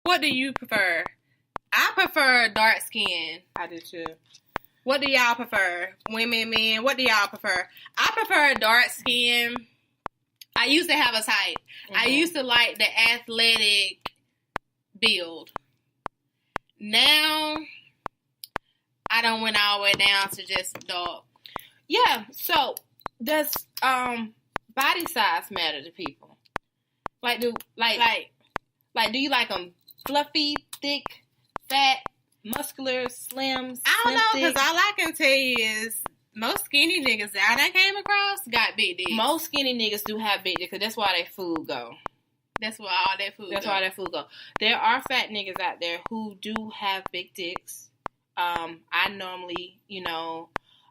What do you prefer? I prefer dark skin. I do too. What do y'all prefer? Women, men, what do y'all prefer? I prefer dark skin. I used to have a type. I used to like the athletic build. Now, I don't went all the way down to just dark. Yeah, so does body size matter to people? Like do you like them fluffy, thick, fat, muscular, slim? I don't know, because all I can tell you is most skinny niggas that I came across got big dicks. Most skinny niggas do have big dicks because that's why their food go. That's why all that food go. There are fat niggas out there who do have big dicks. I normally,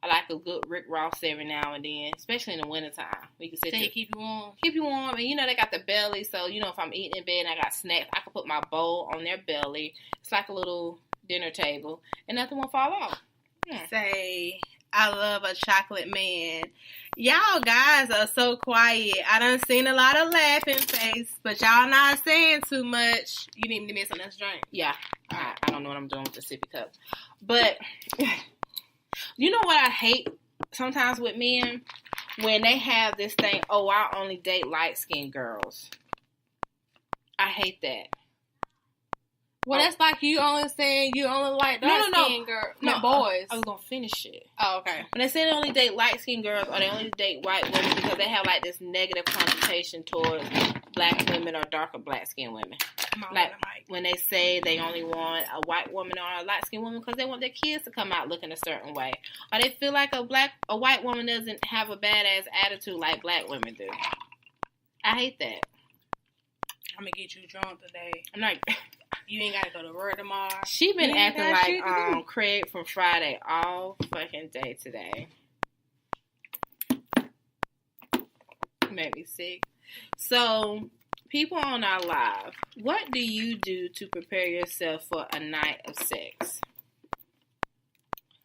I like a good Rick Ross every now and then, especially in the wintertime. We can keep you warm. Keep you warm. And, they got the belly. So, if I'm eating in bed and I got snacks, I can put my bowl on their belly. It's like a little dinner table. And nothing will fall off. Say, I love a chocolate man. Y'all guys are so quiet. I done seen a lot of laughing face, but y'all not saying too much. You need to miss on this drink. Yeah. I don't know what I'm doing with the sippy cup. But... You know what I hate sometimes with men? When they have this thing, I only date light-skinned girls. I hate that. Well, that's like you only saying you only like dark-skinned girls. No, boys. I was going to finish it. Oh, okay. When they say they only date light-skinned girls or they only date white women because they have, like, this negative connotation towards black women or darker black-skinned women. Like, when they say they only want a white woman or a light-skinned woman because they want their kids to come out looking a certain way. Or they feel like a white woman doesn't have a badass attitude like black women do. I hate that. I'm going to get you drunk today. I'm like... You ain't got to go to work tomorrow. She been acting like Craig from Friday all fucking day today. Made me sick. So... People on our live, what do you do to prepare yourself for a night of sex?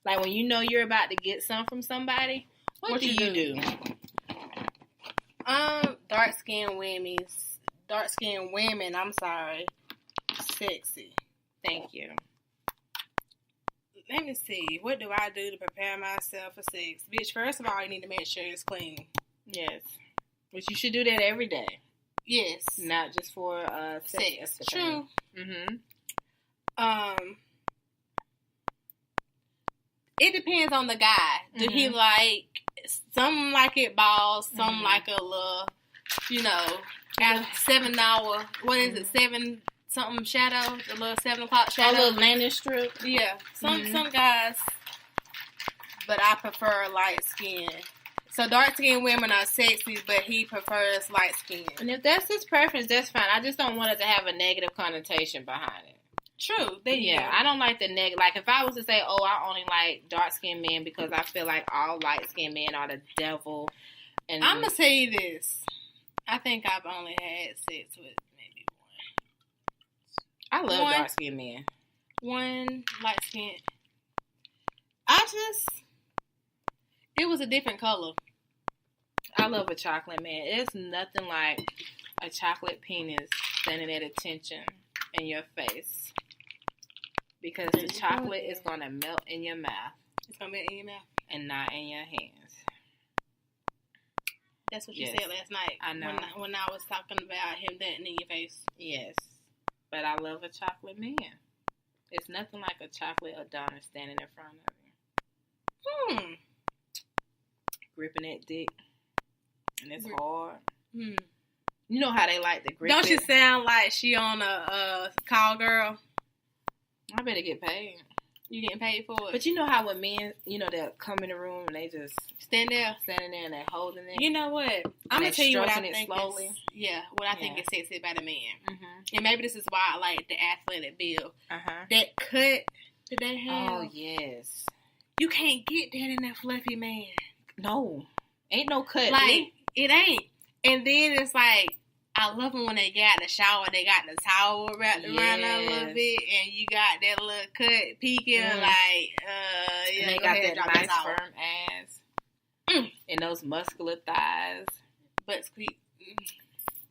Like when you know you're about to get some from somebody, what do you do? Dark-skinned women, I'm sorry, sexy. Thank you. Let me see. What do I do to prepare myself for sex? Bitch, first of all, you need to make sure it's clean. Yes. But you should do that every day. Yes. Not just for sex. True. Mm-hmm. It depends on the guy. Do he like, some like it balls, some like a little, at 7 hour, what is it, 7 something shadow, the little 7 o'clock shadow. A little landing strip. Yeah. Some guys, but I prefer light skin. So dark-skinned women are sexy, but he prefers light skin. And if that's his preference, that's fine. I just don't want it to have a negative connotation behind it. True. I don't like the negative. Like, if I was to say, I only like dark-skinned men because I feel like all light-skinned men are the devil. And I'm going to tell you this. I think I've only had sex with maybe one. I love dark-skinned men. One light-skinned. It was a different color. I love a chocolate man. It's nothing like a chocolate penis standing at attention in your face. Because the chocolate is going to melt in your mouth. It's going to melt in your mouth? And not in your hands. That's what you said last night. I know. When I was talking about him melting in your face. Yes. But I love a chocolate man. It's nothing like a chocolate Adonis standing in front of you. Gripping that dick. And it's hard. You know how they like to grip it. Don't you sound like she on a call girl? I better get paid. You getting paid for it? But you know how when men, they'll come in the room and they just standing there and they're holding it. You know what? I'm going to tell you what I think slowly. What I think is sexy about a man. And maybe this is why I like the athletic build. That cut that they have. Oh, yes. You can't get that in that fluffy man. No. Ain't no cut. Like, it ain't. And then it's like, I love them when they get out the shower, they got the towel wrapped around a little bit, and you got that little cut peeking, and they got that nice firm ass, and those muscular thighs, butt squeak,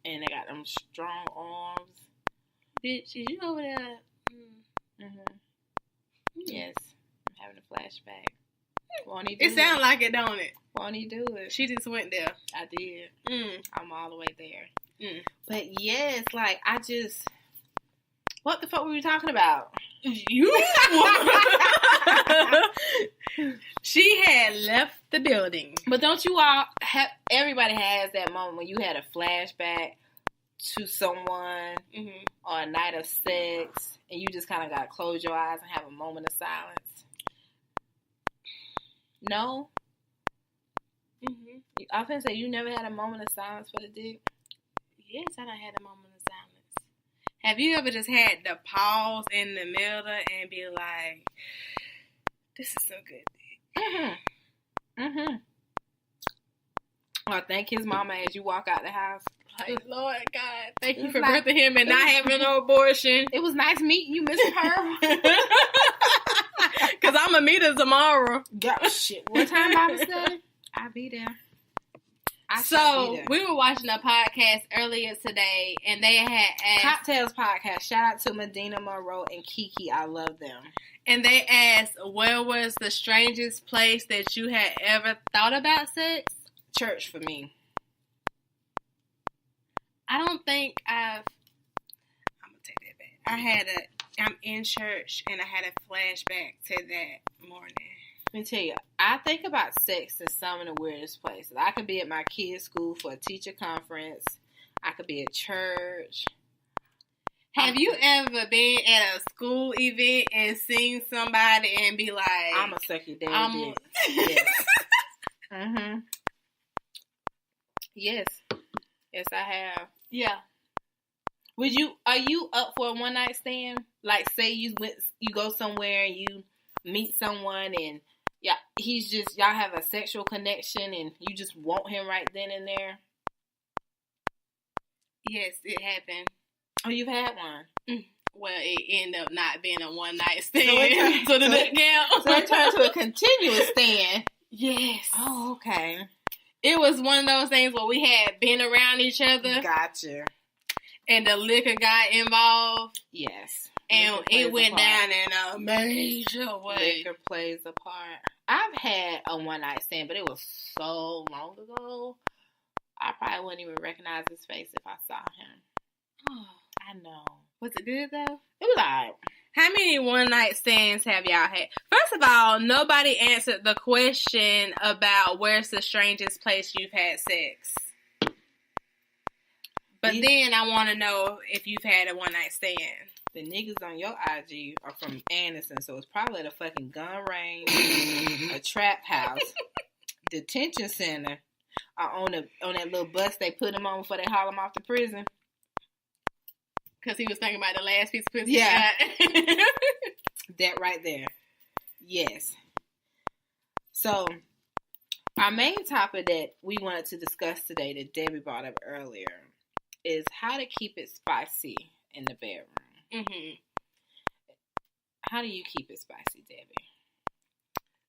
and they got them strong arms. Bitch, is you over there? Yes. I'm having a flashback. Won't he do it? Sounds like it, don't it? Won't he do it? She just went there. I did. I'm all the way there. But yes, like, I just... What the fuck were we talking about? You? She had left the building. But don't you all have... Everybody has that moment when you had a flashback to someone or a night of sex and you just kind of got to close your eyes and have a moment of silence. No? I often say you never had a moment of silence for the dick? Yes, I done had a moment of silence. Have you ever just had to pause in the middle and be like, this is so good dick? Or thank his mama as you walk out the house. Like, Lord God, thank you for birthing him and not having no abortion. It was nice meeting you, Mrs. Pearl. Because I'm going to meet her tomorrow. God, shit. What time Bible study? I'll be there. We were watching a podcast earlier today, and they had asked... Cocktails podcast. Shout out to Medina Monroe and Kiki. I love them. And they asked, where was the strangest place that you had ever thought about sex? Church for me. I don't think I'm going to take that back. I'm in church, and I had a flashback to that morning. Let me tell you, I think about sex in some of the weirdest places. I could be at my kids' school for a teacher conference. I could be at church. Have you ever been at a school event and seen somebody and be like, I'm a suck your daddy dick. Yes. Yes. Yes, I have. Yeah. Are you up for a one night stand? Like, say you go somewhere and you meet someone and y'all have a sexual connection and you just want him right then and there? Yes, it happened. Oh, you've had one? Well, it ended up not being a one night stand. So it turned to a continuous stand. Yes. Oh, okay. It was one of those things where we had been around each other. Gotcha. And the liquor got involved. Yes. And it went down in a major way. Liquor plays a part. I've had a one night stand, but it was so long ago. I probably wouldn't even recognize his face if I saw him. Oh, I know. Was it good though? It was alright. How many one night stands have y'all had? First of all, nobody answered the question about where's the strangest place you've had sex. But then I want to know if you've had a one night stand. The niggas on your IG are from Anderson, so it's probably at a fucking gun range, a trap house, detention center, or on that little bus they put him on before they haul him off to prison. Because he was thinking about the last piece of pussy. Yeah. That right there. Yes. So, our main topic that we wanted to discuss today that Debbie brought up earlier is how to keep it spicy in the bedroom. How do you keep it spicy, Debbie?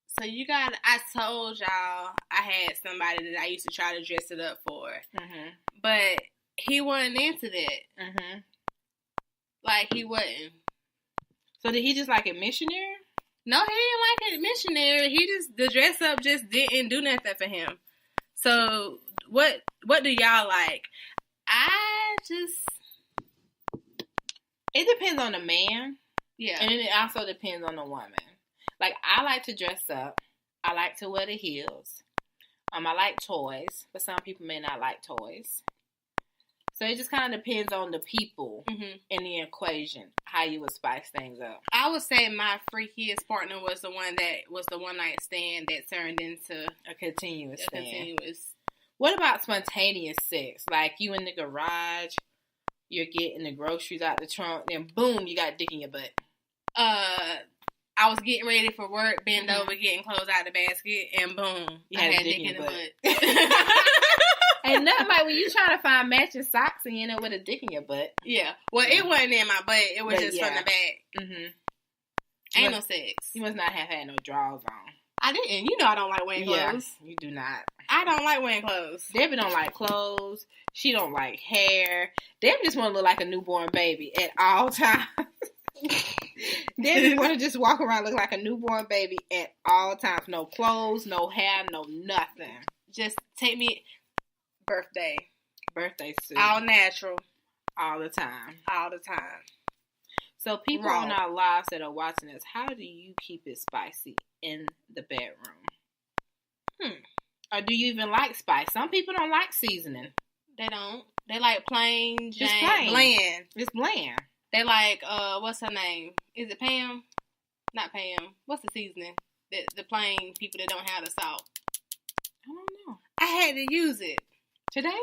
So I told y'all I had somebody that I used to try to dress it up for. But he wasn't into that. Like, he wasn't. So did he just like it missionary? No, he didn't like it missionary. The dress up just didn't do nothing for him. So what do y'all like? It depends on the man. Yeah. And it also depends on the woman. Like, I like to dress up. I like to wear the heels. I like toys, but some people may not like toys. So it just kind of depends on the people in the equation, how you would spice things up. I would say my freakiest partner was the one that was the one night stand that turned into a continuous stand. What about spontaneous sex? Like, you in the garage, you're getting the groceries out the trunk, then boom, you got dick in your butt. I was getting ready for work, bend over, getting clothes out the basket, and boom, I had dick in the butt. And nothing like when you trying to find matching socks and you end up with a dick in your butt. Yeah. Well, it wasn't in my butt. It was just from the back. Ain't no sex. You must not have had no drawers on. I didn't. You know I don't like wearing clothes. Yeah, you do not. I don't like wearing clothes. Debbie don't like clothes. She don't like hair. Debbie just want to look like a newborn baby at all times. Debbie want to just walk around look like a newborn baby at all times. No clothes, no hair, no nothing. Just take me birthday suit. All natural. All the time. All the time. So people on our lives that are watching us, how do you keep it spicy in the bedroom? Or do you even like spice? Some people don't like seasoning. They don't. They like plain, just plain. Bland. It's bland. They like, what's her name? Is it Pam? Not Pam. What's the seasoning? The plain people that don't have the salt. I don't know. I had to use it. Today?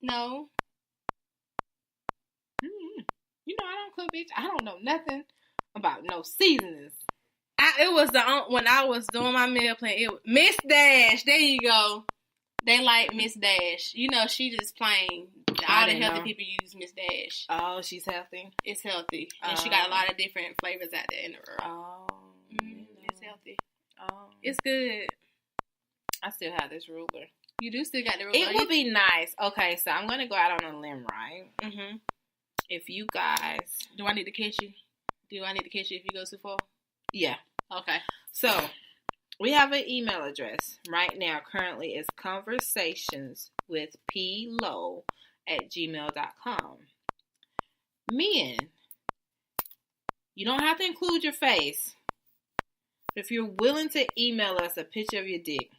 No. You know, I don't cook, bitch. I don't know nothing about no seasonings. It was when I was doing my meal plan. Miss Dash. There you go. They like Miss Dash. You know, she just plain. All the healthy people use Miss Dash. Oh, she's healthy? It's healthy. And she got a lot of different flavors out there in the world. Oh. It's healthy. Oh. It's good. I still have this ruler. You do still got the ruler. It would be nice. Okay, so I'm going to go out on a limb, right? Mm-hmm. If you guys... Do I need to catch you? Do I need to catch you if you go too far? Yeah. Okay. So, we have an email address right now. Currently, it's conversationswithplo@gmail.com. Men, you don't have to include your face. But if you're willing to email us a picture of your dick.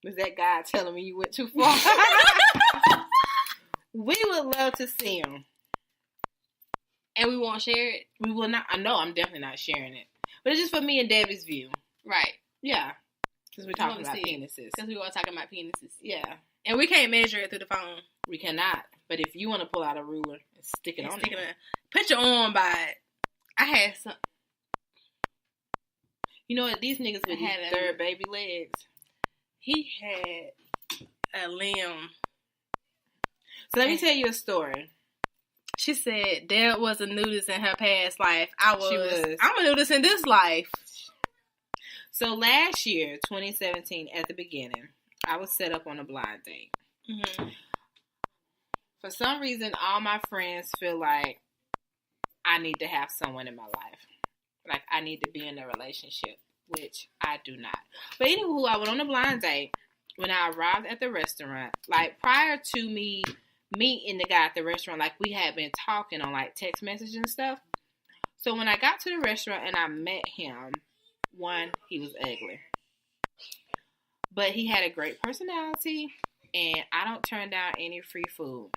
Was that guy telling me you went too far? We would love to see him. And we won't share it? We will not. I know I'm definitely not sharing it. But it's just for me and Debbie's view. Right. Yeah. Because we're talking about penises. Because we were talking about penises. Yeah. And we can't measure it through the phone. We cannot. But if you want to pull out a ruler and stick it on it. Put your arm by it. I had some. You know what? These niggas with these third baby legs. He had a limb. So let me tell you a story. She said Deb was a nudist in her past life. I'm a nudist in this life. So last year, 2017, at the beginning, I was set up on a blind date. Mm-hmm. For some reason, all my friends feel like I need to have someone in my life. Like, I need to be in a relationship, which I do not. But anywho, I went on a blind date. When I arrived at the restaurant, like, prior to me meeting the guy at the restaurant, like, we had been talking on, like, text messages and stuff. So when I got to the restaurant and I met him, one, he was ugly. But he had a great personality, and I don't turn down any free food.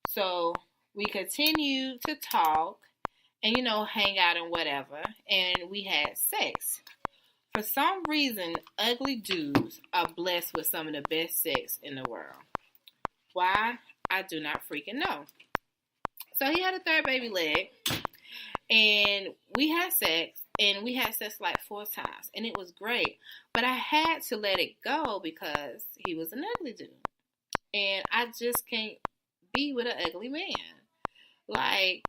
So we continued to talk and, you know, hang out and whatever, and we had sex. For some reason, ugly dudes are blessed with some of the best sex in the world. Why? I do not freaking know. So he had a third baby leg, and we had sex, like 4 times, and it was great. But I had to let it go because he was an ugly dude, and I just can't be with an ugly man. Like,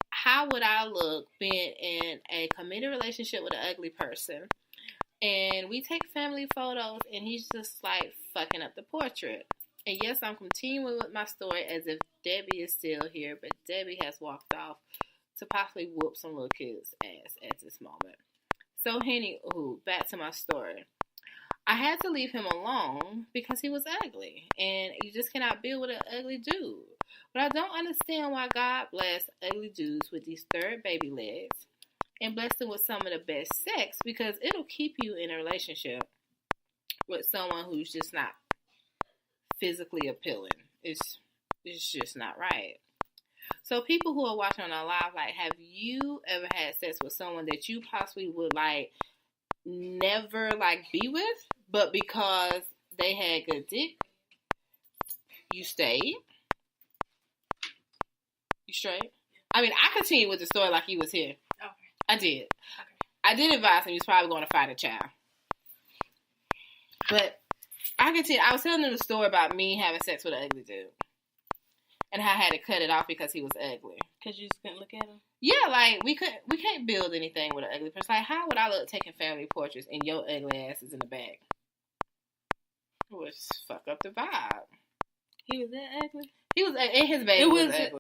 how would I look being in a committed relationship with an ugly person? And we take family photos, and he's just, like, fucking up the portrait. And yes, I'm continuing with my story as if Debbie is still here, but Debbie has walked off to possibly whoop some little kid's ass at this moment. So, anywho, back to my story. I had to leave him alone because he was ugly, and you just cannot build with an ugly dude. But I don't understand why God blessed ugly dudes with these third baby legs and blessed them with some of the best sex, because it'll keep you in a relationship with someone who's just not physically appealing. It's just not right. So people who are watching on our live, like, have you ever had sex with someone that you possibly would, like, never, like, be with, but because they had good dick, you stayed? You straight? I mean, I continued with the story like he was here. Okay. I did. Okay. I did advise him he was probably going to fight a child. But I continued. I was telling him the story about me having sex with an ugly dude. And how I had to cut it off because he was ugly. Because you just couldn't look at him? Yeah, like, we can't build anything with an ugly person. Like, how would I look taking family portraits and your ugly ass is in the back? It would fuck up the vibe. He was that ugly? He was, and his baby was ugly.